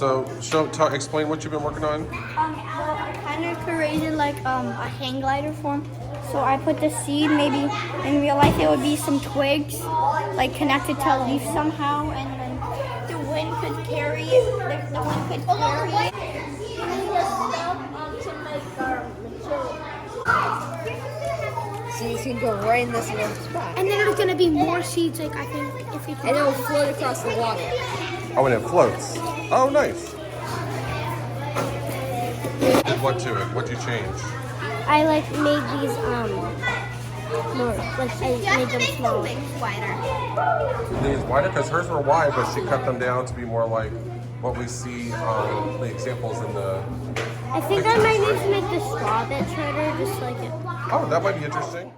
So, explain what you've been working on. Well, I kind of created like a hang glider form. So I put the seed, maybe in real life it would be some twigs, like connected to a leaf somehow, and then the wind could carry it. The wind could carry it. So you can go right in this little spot. And then there's gonna be more seeds, like I think if you. And it will float across the water. Oh, and it floats. Oh, nice. Did what to it? What'd you change? I like made these more like I made them small. These wider because hers were wide, but she cut them down to be more like what we see on the examples in the. I think I might need to make the straw bit shorter, just like it. Oh, that might be interesting.